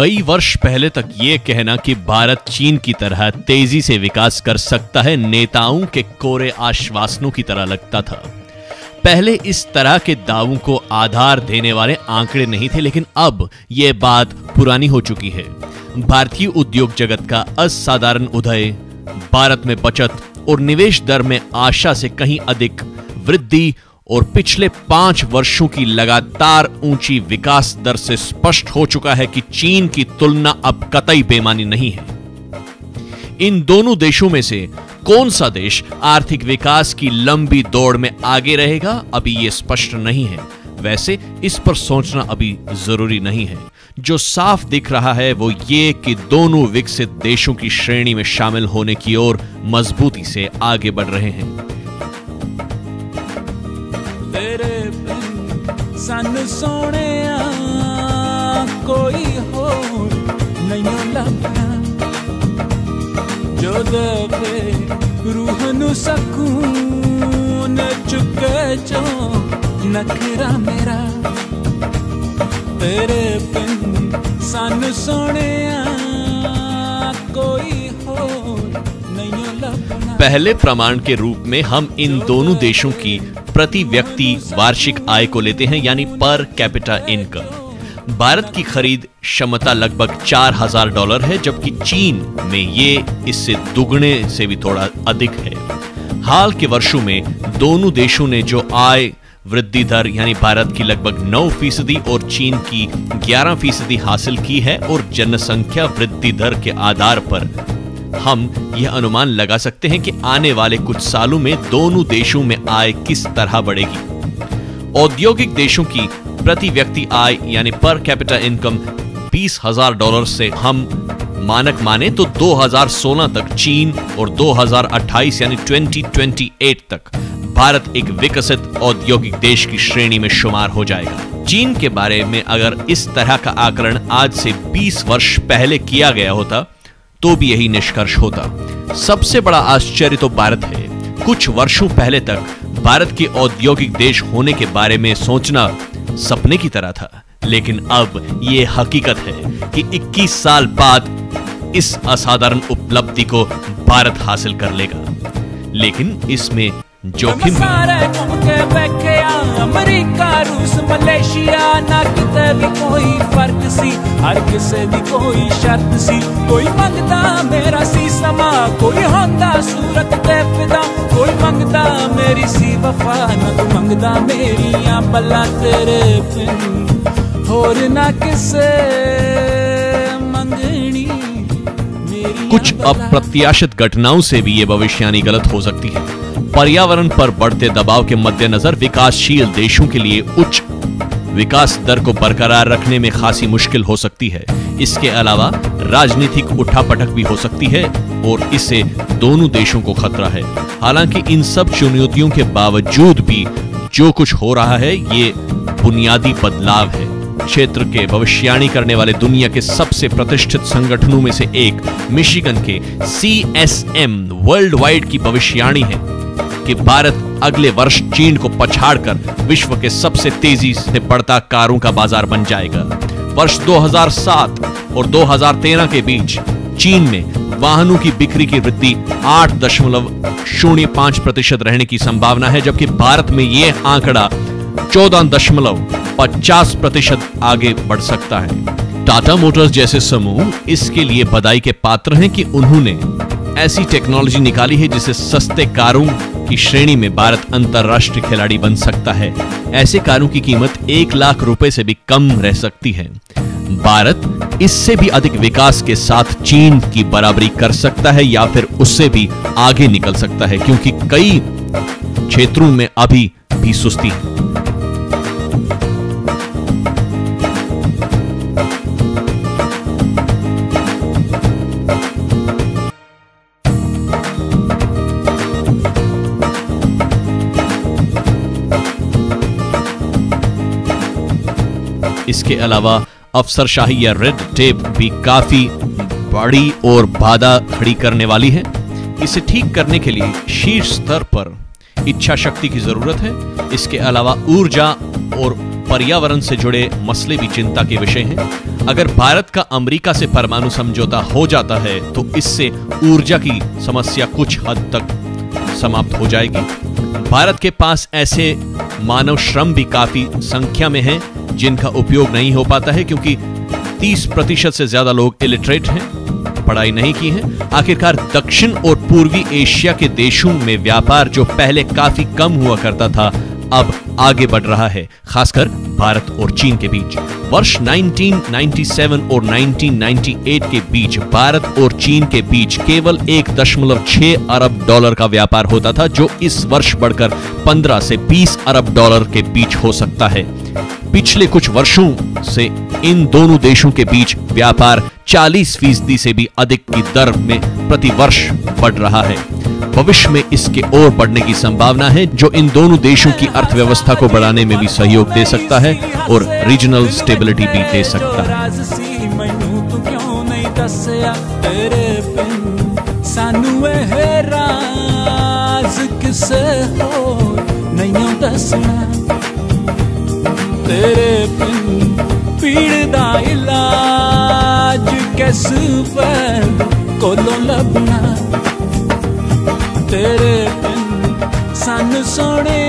कई वर्ष पहले तक ये कहना कि भारत चीन की तरह तेजी से विकास कर सकता है नेताओं के कोरे आश्वासनों की तरह लगता था। पहले इस तरह के दावों को आधार देने वाले आंकड़े नहीं थे, लेकिन अब यह बात पुरानी हो चुकी है। भारतीय उद्योग जगत का असाधारण उदय, भारत में बचत और निवेश दर में आशा से कहीं अधिक वृद्धि और पिछले 5 वर्षों की लगातार ऊंची विकास दर से स्पष्ट हो चुका है कि चीन की तुलना अब कतई बेमानी नहीं है। इन दोनों देशों में से कौन सा देश आर्थिक विकास की लंबी दौड़ में आगे रहेगा, अभी यह स्पष्ट नहीं है। वैसे इस पर सोचना अभी जरूरी नहीं है। जो साफ दिख रहा है वो ये कि दोनों विकसित देशों की श्रेणी में शामिल होने की ओर मजबूती से आगे बढ़ रहे हैं। सन सोने कोई हो नहीं लभना, जो दे रूह नू सकून चुके जो नखरा मेरा, तेरे बिन सन सोने कोई हो नहीं लभना। पहले प्रमाण के रूप में हम इन दोनों देशों की प्रति व्यक्ति वार्षिक आय को लेते हैं, यानी पर कैपिटा इनकम। भारत की खरीद क्षमता लगभग $4000 है, जबकि चीन में ये इससे दुगने से भी थोड़ा अधिक है। हाल के वर्षों में दोनों देशों ने जो आय वृद्धि दर यानी भारत की लगभग 9% और चीन की 11% हासिल की है, और जनसंख्या वृद्धि दर के आधार पर हम यह अनुमान लगा सकते हैं कि आने वाले कुछ सालों में दोनों देशों में आय किस तरह बढ़ेगी। औद्योगिक देशों की प्रति व्यक्ति आय यानी पर कैपिटा इनकम $20,000 से हम मानक माने तो 2016 तक चीन और 2028 यानी 2028 तक भारत एक विकसित औद्योगिक देश की श्रेणी में शुमार हो जाएगा। चीन के बारे में अगर इस तरह का आकलन आज से 20 वर्ष पहले किया गया होता तो भी यही निष्कर्ष होता। सबसे बड़ा आश्चर्य तो भारत है। कुछ वर्षों पहले तक भारत के औद्योगिक देश होने के बारे में सोचना सपने की तरह था, लेकिन अब यह हकीकत है कि 21 साल बाद इस असाधारण उपलब्धि को भारत हासिल कर लेगा। लेकिन इसमें जोखिम अमेरिका रूस मलेशिया ना किते भी कोई फर्क सी, हर किसे दी कोई शर्त सी। कोई मंगदा मेरा सी समा, कोई होंदा सूरत ते फिदा, कोई मंगदा मेरी सी वफा, ना तू मंगदा मेरी बल्ला तेरे बिन होर ना किसे मंगनी मेरी। कुछ अप्रत्याशित घटनाओं से भी ये भविष्यवाणी गलत हो सकती है। पर्यावरण पर बढ़ते दबाव के मद्देनजर विकासशील देशों के लिए उच्च विकास दर को बरकरार रखने में खासी मुश्किल हो सकती है। इसके अलावा राजनीतिक उठापटक भी हो सकती है और इससे दोनों देशों को खतरा है। हालांकि इन सब चुनौतियों के बावजूद भी जो कुछ हो रहा है ये बुनियादी बदलाव है। क्षेत्र के भविष्यवाणी करने वाले दुनिया के सबसे प्रतिष्ठित संगठनों में से एक मिशिगन के CSM वर्ल्ड वाइड की भविष्यवाणी है कि भारत अगले वर्ष चीन को पछाड़कर विश्व के सबसे तेजी से बढ़ता कारों का बाजार बन जाएगा। वर्ष 2007 और 2013 के बीच चीन में वाहनों की बिक्री की वृद्धि 8.05% रहने की संभावना है, जबकि भारत में यह आंकड़ा 14.50% आगे बढ़ सकता है। टाटा मोटर्स जैसे समूह इसके लिए बधाई के पात्र हैं कि उन्होंने ऐसी टेक्नोलॉजी निकाली है जिससे सस्ते कारों की श्रेणी में भारत अंतरराष्ट्रीय खिलाड़ी बन सकता है। ऐसे कारों की कीमत 1 लाख रुपए से भी कम रह सकती है। भारत इससे भी अधिक विकास के साथ चीन की बराबरी कर सकता है या फिर उससे भी आगे निकल सकता है, क्योंकि कई क्षेत्रों में अभी भी सुस्ती है। इसके अलावा अफसरशाही या रेड टेप भी काफी बड़ी और बाधा खड़ी करने वाली है। इसे ठीक करने के लिए शीर्ष स्तर पर इच्छा शक्ति की जरूरत है। इसके अलावा ऊर्जा और पर्यावरण से जुड़े मसले भी चिंता के विषय हैं। अगर भारत का अमेरिका से परमाणु समझौता हो जाता है तो इससे ऊर्जा की समस्या कुछ हद तक समाप्त हो जाएगी। भारत के पास ऐसे मानव श्रम भी काफी संख्या में हैं जिनका उपयोग नहीं हो पाता है, क्योंकि 30% से ज्यादा लोग इलिटरेट हैं, पढ़ाई नहीं की है। आखिरकार दक्षिण और पूर्वी एशिया के देशों में व्यापार जो पहले काफी कम हुआ करता था अब आगे बढ़ रहा है, खासकर भारत और चीन के बीच। वर्ष 1997 और 1998 के बीच भारत और चीन के बीच केवल 1.6 अरब डॉलर का व्यापार होता था, जो इस वर्ष बढ़कर 15 से 20 अरब डॉलर के बीच हो सकता है। पिछले कुछ वर्षों से इन दोनों देशों के बीच व्यापार 40% से भी अधिक की दर में प्रति वर्ष बढ़ रहा है। भविष्य में इसके और बढ़ने की संभावना है, जो इन दोनों देशों की अर्थव्यवस्था को बढ़ाने में भी सहयोग दे सकता है और रीजनल स्टेबिलिटी भी दे सकता है। तेरे बिन पीड़ दा इलाज किस वैद कोलों लभना, तेरे बिन सन सोने